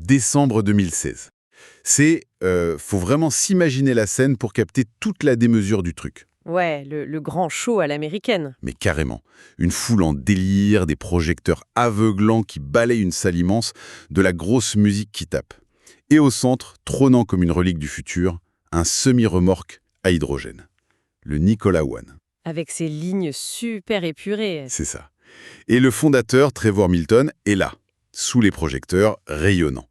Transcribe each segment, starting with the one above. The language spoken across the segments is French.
Décembre 2016. Faut vraiment s'imaginer la scène pour capter toute la démesure du truc. Ouais, le grand show à l'américaine. Mais carrément. Une foule en délire, des projecteurs aveuglants qui balayent une salle immense, de la grosse musique qui tape. Et au centre, trônant comme une relique du futur, un semi-remorque à hydrogène. Le Nikola One. Avec ses lignes super épurées. C'est ça. Et le fondateur, Trevor Milton, est là, sous les projecteurs, rayonnant.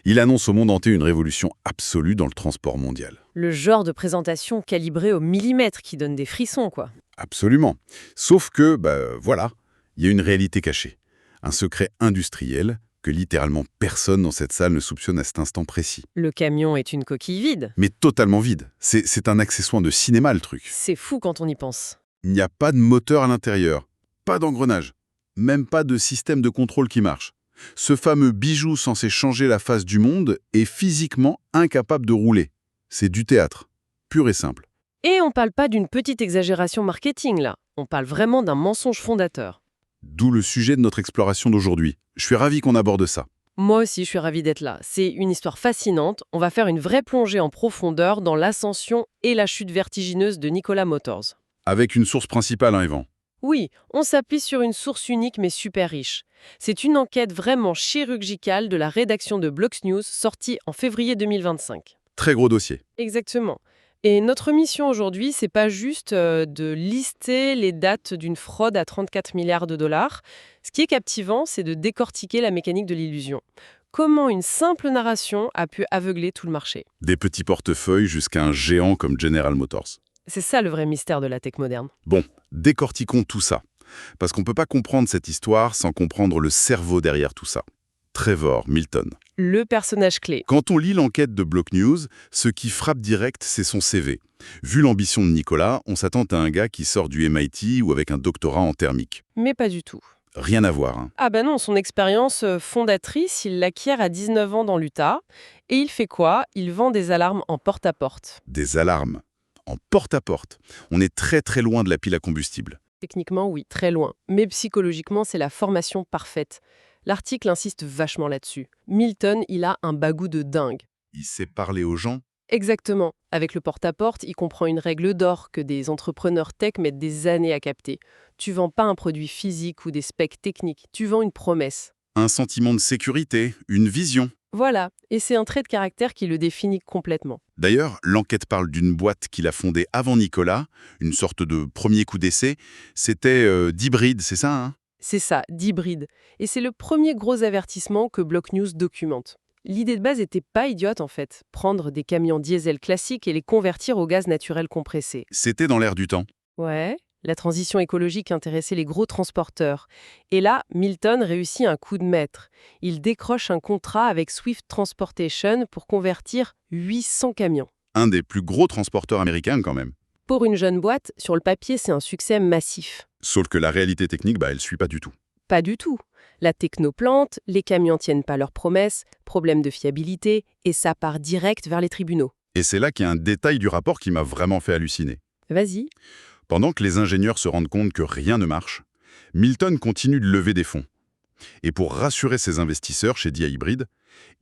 Il annonce au monde entier une révolution absolue dans le transport mondial. Le genre de présentation calibrée au millimètre qui donne des frissons, quoi. Absolument. Sauf que, voilà, il y a une réalité cachée. Un secret industriel que littéralement personne dans cette salle ne soupçonne à cet instant précis. Le camion est une coquille vide. Mais totalement vide. C'est un accessoire de cinéma, le truc. C'est fou quand on y pense. Il n'y a pas de moteur à l'intérieur, pas d'engrenage, même pas de système de contrôle qui marche. Ce fameux bijou censé changer la face du monde est physiquement incapable de rouler. C'est du théâtre, pur et simple. Et on parle pas d'une petite exagération marketing, là. On parle vraiment d'un mensonge fondateur. D'où le sujet de notre exploration d'aujourd'hui. Je suis ravi qu'on aborde ça. Moi aussi, je suis ravie d'être là. C'est une histoire fascinante. On va faire une vraie plongée en profondeur dans l'ascension et la chute vertigineuse de Nikola Motors. Avec une source principale, Yvan. Oui, on s'appuie sur une source unique mais super riche. C'est une enquête vraiment chirurgicale de la rédaction de Blox News sortie en février 2025. Très gros dossier. Exactement. Et notre mission aujourd'hui, c'est pas juste de lister les dates d'une fraude à 34 milliards de dollars. Ce qui est captivant, c'est de décortiquer la mécanique de l'illusion. Comment une simple narration a pu aveugler tout le marché. Des petits portefeuilles jusqu'à un géant comme General Motors. C'est ça le vrai mystère de la tech moderne. Bon, décortiquons tout ça. Parce qu'on ne peut pas comprendre cette histoire sans comprendre le cerveau derrière tout ça. Trevor Milton. Le personnage clé. Quand on lit l'enquête de Block News, ce qui frappe direct, c'est son CV. Vu l'ambition de Nicolas, on s'attend à un gars qui sort du MIT ou avec un doctorat en thermique. Mais pas du tout. Rien à voir, hein. Ah ben non, son expérience fondatrice, il l'acquiert à 19 ans dans l'Utah. Et il fait quoi? Il vend des alarmes en porte-à-porte. Des alarmes. En porte-à-porte. On est très très loin de la pile à combustible. Techniquement, oui, très loin. Mais psychologiquement, c'est la formation parfaite. L'article insiste vachement là-dessus. Milton, il a un bagou de dingue. Il sait parler aux gens. Exactement. Avec le porte-à-porte, il comprend une règle d'or que des entrepreneurs tech mettent des années à capter. Tu vends pas un produit physique ou des specs techniques, tu vends une promesse. Un sentiment de sécurité, une vision. Voilà, et c'est un trait de caractère qui le définit complètement. D'ailleurs, l'enquête parle d'une boîte qu'il a fondée avant Nicolas, une sorte de premier coup d'essai. C'était d'hybride, c'est ça, hein? C'est ça, d'hybride. Et c'est le premier gros avertissement que Block News documente. L'idée de base n'était pas idiote en fait. Prendre des camions diesel classiques et les convertir au gaz naturel compressé. C'était dans l'air du temps. Ouais, la transition écologique intéressait les gros transporteurs. Et là, Milton réussit un coup de maître. Il décroche un contrat avec Swift Transportation pour convertir 800 camions. Un des plus gros transporteurs américains quand même. Pour une jeune boîte, sur le papier, c'est un succès massif. Sauf que la réalité technique, elle suit pas du tout. Pas du tout. La techno plante, les camions tiennent pas leurs promesses, problème de fiabilité, et ça part direct vers les tribunaux. Et c'est là qu'il y a un détail du rapport qui m'a vraiment fait halluciner. Vas-y. Pendant que les ingénieurs se rendent compte que rien ne marche, Milton continue de lever des fonds. Et pour rassurer ses investisseurs chez DIA Hybrid,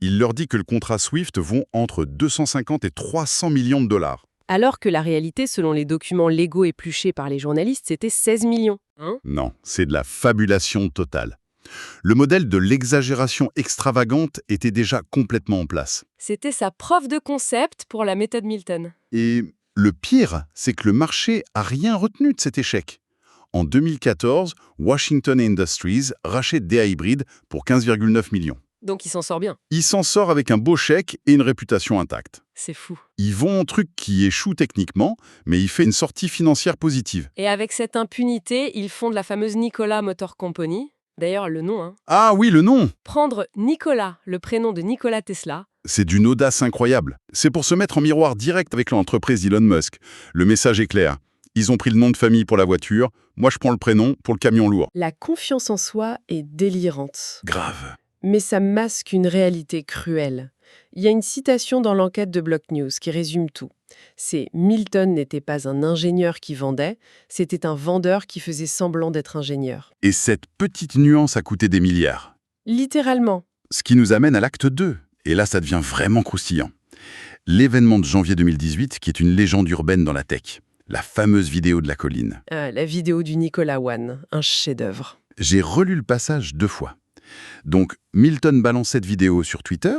il leur dit que le contrat Swift vaut entre 250 et 300 millions de dollars. Alors que la réalité, selon les documents légaux épluchés par les journalistes, c'était 16 millions. Non, c'est de la fabulation totale. Le modèle de l'exagération extravagante était déjà complètement en place. C'était sa preuve de concept pour la méthode Milton. Et le pire, c'est que le marché a rien retenu de cet échec. En 2014, Washington Industries rachète DIA Hybrid pour 15,9 millions. Donc il s'en sort bien. Il s'en sort avec un beau chèque et une réputation intacte. C'est fou. Il vend un truc qui échoue techniquement, mais il fait une sortie financière positive. Et avec cette impunité, il fonde la fameuse Nikola Motor Company. D'ailleurs, le nom, hein. Ah oui, le nom! Prendre Nikola, le prénom de Nikola Tesla. C'est d'une audace incroyable. C'est pour se mettre en miroir direct avec l'entreprise d'Elon Musk. Le message est clair. Ils ont pris le nom de famille pour la voiture, moi je prends le prénom pour le camion lourd. La confiance en soi est délirante. Grave. Mais ça masque une réalité cruelle. Il y a une citation dans l'enquête de Block News qui résume tout. C'est « Milton n'était pas un ingénieur qui vendait, c'était un vendeur qui faisait semblant d'être ingénieur. Et cette petite nuance a coûté des milliards. » Littéralement. Ce qui nous amène à l'acte 2. Et là, ça devient vraiment croustillant. L'événement de janvier 2018, qui est une légende urbaine dans la tech. La fameuse vidéo de la colline. La vidéo du Nicolas Wan, un chef-d'œuvre. J'ai relu le passage 2 fois. Donc, Milton balance cette vidéo sur Twitter.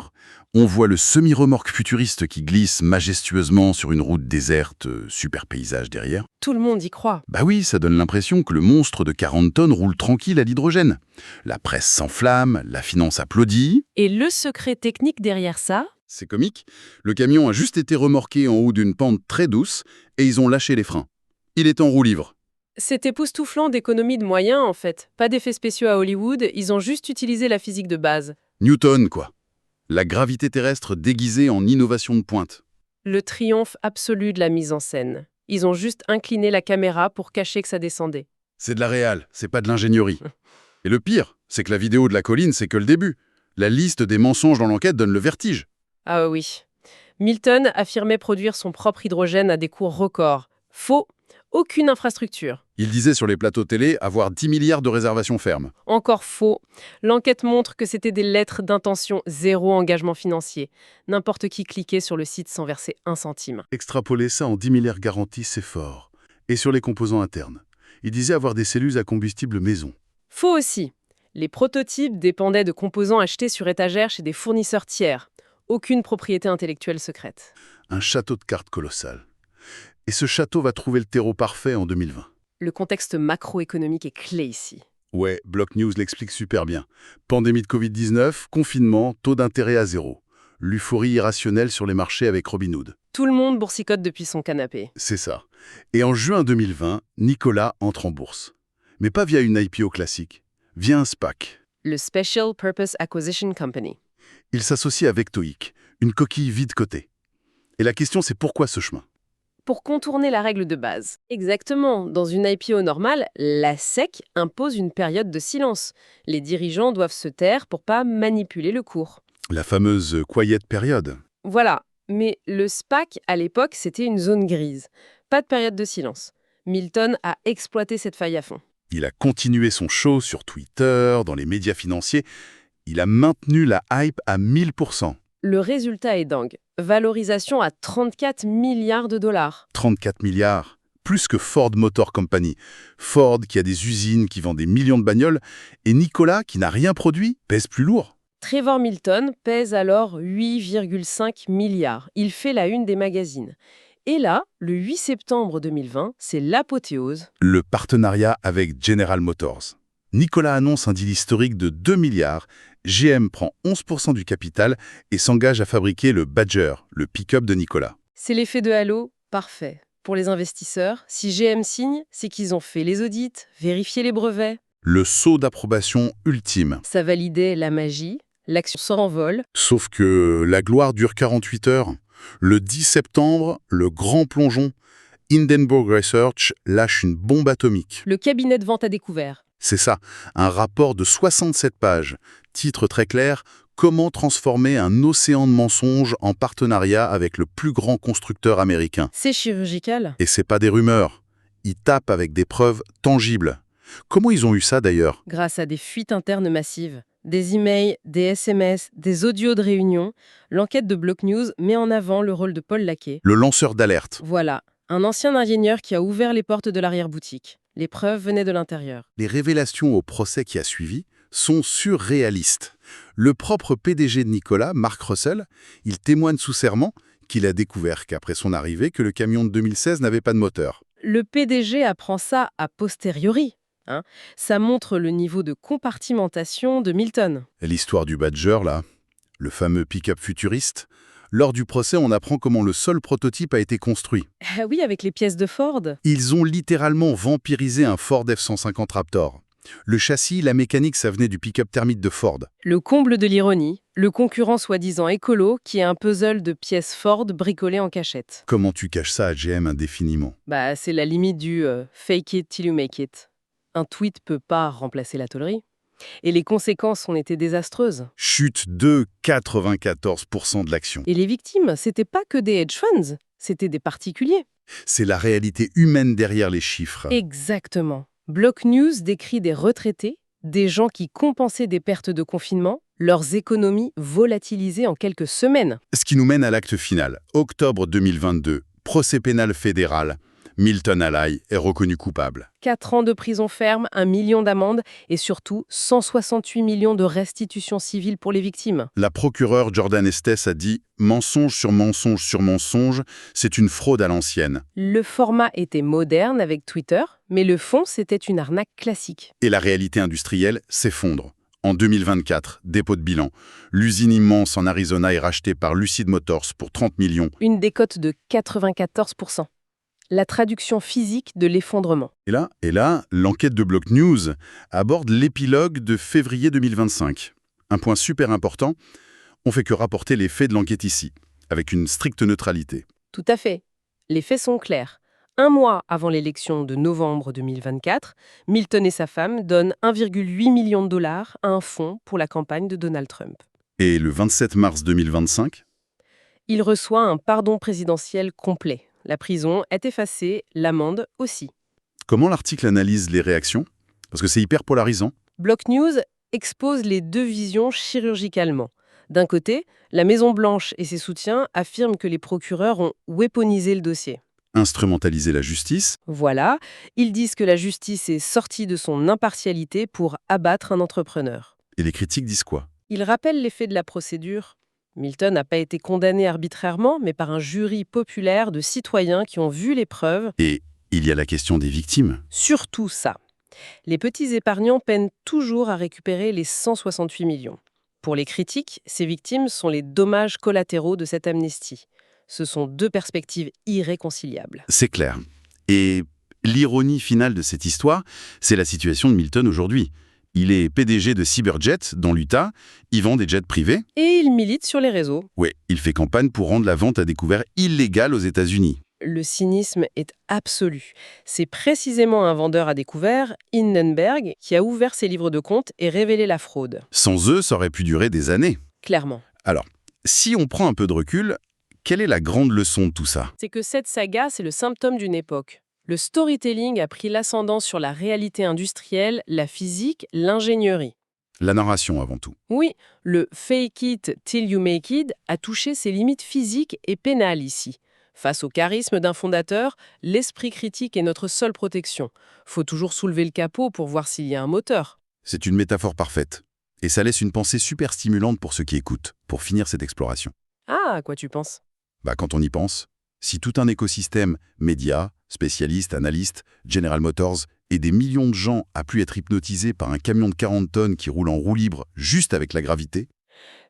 On voit le semi-remorque futuriste qui glisse majestueusement sur une route déserte, super paysage derrière. Tout le monde y croit. Bah oui, ça donne l'impression que le monstre de 40 tonnes roule tranquille à l'hydrogène. La presse s'enflamme, la finance applaudit. Et le secret technique derrière ça? C'est comique. Le camion a juste été remorqué en haut d'une pente très douce et ils ont lâché les freins. Il est en roue libre. C'est époustouflant d'économie de moyens, en fait. Pas d'effets spéciaux à Hollywood, ils ont juste utilisé la physique de base. Newton, quoi. La gravité terrestre déguisée en innovation de pointe. Le triomphe absolu de la mise en scène. Ils ont juste incliné la caméra pour cacher que ça descendait. C'est de la réal, c'est pas de l'ingénierie. Et le pire, c'est que la vidéo de la colline, c'est que le début. La liste des mensonges dans l'enquête donne le vertige. Ah oui. Milton affirmait produire son propre hydrogène à des coûts records. Faux. Aucune infrastructure. Il disait sur les plateaux télé avoir 10 milliards de réservations fermes. Encore faux. L'enquête montre que c'était des lettres d'intention, zéro engagement financier. N'importe qui cliquait sur le site sans verser un centime. Extrapoler ça en 10 milliards garantis, c'est fort. Et sur les composants internes. Il disait avoir des cellules à combustible maison. Faux aussi. Les prototypes dépendaient de composants achetés sur étagère chez des fournisseurs tiers. Aucune propriété intellectuelle secrète. Un château de cartes colossal. Et ce château va trouver le terreau parfait en 2020. Le contexte macroéconomique est clé ici. Ouais, Block News l'explique super bien. Pandémie de Covid-19, confinement, taux d'intérêt à 0. L'euphorie irrationnelle sur les marchés avec Robinhood. Tout le monde boursicote depuis son canapé. C'est ça. Et en juin 2020, Nicolas entre en bourse. Mais pas via une IPO classique, via un SPAC. Le Special Purpose Acquisition Company. Il s'associe avec Toic, une coquille vide cotée. Et la question, c'est pourquoi ce chemin ? Pour contourner la règle de base. Exactement, dans une IPO normale, la SEC impose une période de silence. Les dirigeants doivent se taire pour pas manipuler le cours. La fameuse quiet période. Voilà, mais le SPAC, à l'époque, c'était une zone grise. Pas de période de silence. Milton a exploité cette faille à fond. Il a continué son show sur Twitter, dans les médias financiers. Il a maintenu la hype à 1000%. Le résultat est dingue. Valorisation à 34 milliards de dollars. 34 milliards, plus que Ford Motor Company. Ford qui a des usines qui vendent des millions de bagnoles, et Nicolas qui n'a rien produit, pèse plus lourd. Trevor Milton pèse alors 8,5 milliards. Il fait la une des magazines. Et là, le 8 septembre 2020, c'est l'apothéose. Le partenariat avec General Motors. Nicolas annonce un deal historique de 2 milliards. GM prend 11% du capital et s'engage à fabriquer le Badger, le pick-up de Nicolas. C'est l'effet de halo parfait. Pour les investisseurs, si GM signe, c'est qu'ils ont fait les audits, vérifié les brevets. Le saut d'approbation ultime. Ça validait la magie, l'action s'envole. Sauf que la gloire dure 48 heures. Le 10 septembre, le grand plongeon, Hindenburg Research lâche une bombe atomique. Le cabinet de vente a découvert. C'est ça, un rapport de 67 pages. Titre très clair, comment transformer un océan de mensonges en partenariat avec le plus grand constructeur américain. C'est chirurgical. Et c'est pas des rumeurs. Ils tapent avec des preuves tangibles. Comment ils ont eu ça d'ailleurs? Grâce à des fuites internes massives. Des emails, des SMS, des audios de réunion, l'enquête de Block News met en avant le rôle de Paul Laquet. Le lanceur d'alerte. Voilà, un ancien ingénieur qui a ouvert les portes de l'arrière-boutique. Les preuves venaient de l'intérieur. Les révélations au procès qui a suivi sont surréalistes. Le propre PDG de Nicolas, Mark Russell, il témoigne sous serment qu'il a découvert qu'après son arrivée, que le camion de 2016 n'avait pas de moteur. Le PDG apprend ça a posteriori. Ça montre le niveau de compartimentation de Milton. L'histoire du Badger, là, le fameux pick-up futuriste, lors du procès, on apprend comment le seul prototype a été construit. Ah oui, avec les pièces de Ford. Ils ont littéralement vampirisé un Ford F-150 Raptor. Le châssis, la mécanique, ça venait du pick-up thermique de Ford. Le comble de l'ironie, le concurrent soi-disant écolo qui est un puzzle de pièces Ford bricolées en cachette. Comment tu caches ça à GM indéfiniment? C'est la limite du fake it till you make it. Un tweet peut pas remplacer la tôlerie. Et les conséquences ont été désastreuses. Chute de 94% de l'action. Et les victimes, c'était pas que des hedge funds, c'était des particuliers. C'est la réalité humaine derrière les chiffres. Exactement. Block News décrit des retraités, Des gens qui compensaient des pertes de confinement, leurs économies volatilisées en quelques semaines. Ce qui nous mène à l'acte final. Octobre 2022, procès pénal fédéral. Milton Alay est reconnu coupable. 4 ans de prison ferme, 1 million d'amendes et surtout 168 millions de restitutions civiles pour les victimes. La procureure Jordan Estes a dit « Mensonge sur mensonge sur mensonge, c'est une fraude à l'ancienne. Le format était moderne avec Twitter, mais le fond, c'était une arnaque classique. » Et la réalité industrielle s'effondre. En 2024, dépôt de bilan. L'usine immense en Arizona est rachetée par Lucid Motors pour 30 millions. Une décote de 94%. La traduction physique de l'effondrement. Et là, l'enquête de Block News aborde l'épilogue de février 2025. Un point super important, on fait que rapporter les faits de l'enquête ici, avec une stricte neutralité. Tout à fait. Les faits sont clairs. 1 mois avant l'élection de novembre 2024, Milton et sa femme donnent 1,8 million de dollars à un fonds pour la campagne de Donald Trump. Et le 27 mars 2025, Il reçoit un pardon présidentiel complet. La prison est effacée, l'amende aussi. comment l'article analyse les réactions? Parce que c'est hyper polarisant. Block News expose les deux visions chirurgicalement. D'un côté, la Maison-Blanche et ses soutiens affirment que les procureurs ont weaponisé le dossier. Instrumentaliser la justice, Voilà, ils disent que la justice est sortie de son impartialité pour abattre un entrepreneur. et les critiques disent quoi? Ils rappellent les faits de la procédure. Milton n'a pas été condamné arbitrairement, mais par un jury populaire de citoyens qui ont vu les preuves. Et il y a la question des victimes. Surtout ça. Les petits épargnants peinent toujours à récupérer les 168 millions. Pour les critiques, ces victimes sont les dommages collatéraux de cette amnistie. Ce sont deux perspectives irréconciliables. C'est clair. Et l'ironie finale de cette histoire, c'est la situation de Milton aujourd'hui. Il est PDG de Cyberjet dans l'Utah, il vend des jets privés. Et il milite sur les réseaux. Ouais, il fait campagne pour rendre la vente à découvert illégale aux États-Unis. Le cynisme est absolu. C'est précisément un vendeur à découvert, Hindenburg, qui a ouvert ses livres de compte et révélé la fraude. Sans eux, ça aurait pu durer des années. Clairement. Alors, si on prend un peu de recul, quelle est la grande leçon de tout ça? C'est que cette saga, c'est le symptôme d'une époque. Le storytelling a pris l'ascendant sur la réalité industrielle, la physique, l'ingénierie. La narration avant tout. Oui, le fake it till you make it a touché ses limites physiques et pénales ici. Face au charisme d'un fondateur, l'esprit critique est notre seule protection. Faut toujours soulever le capot pour voir s'il y a un moteur. C'est une métaphore parfaite. Et ça laisse une pensée super stimulante pour ceux qui écoutent, pour finir cette exploration. Ah, à quoi tu penses? Quand on y pense, si tout un écosystème, médias, spécialistes, analystes, General Motors et des millions de gens a pu être hypnotisés par un camion de 40 tonnes qui roule en roue libre juste avec la gravité,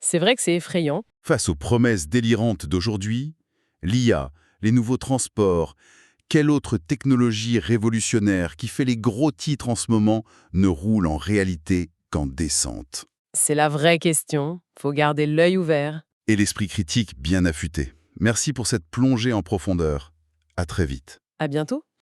C'est vrai que c'est effrayant. face aux promesses délirantes d'aujourd'hui, l'IA, les nouveaux transports, quelle autre technologie révolutionnaire qui fait les gros titres en ce moment ne roule en réalité qu'en descente? C'est la vraie question. Faut garder l'œil ouvert. Et l'esprit critique bien affûté. Merci pour cette plongée en profondeur. À très vite. À bientôt.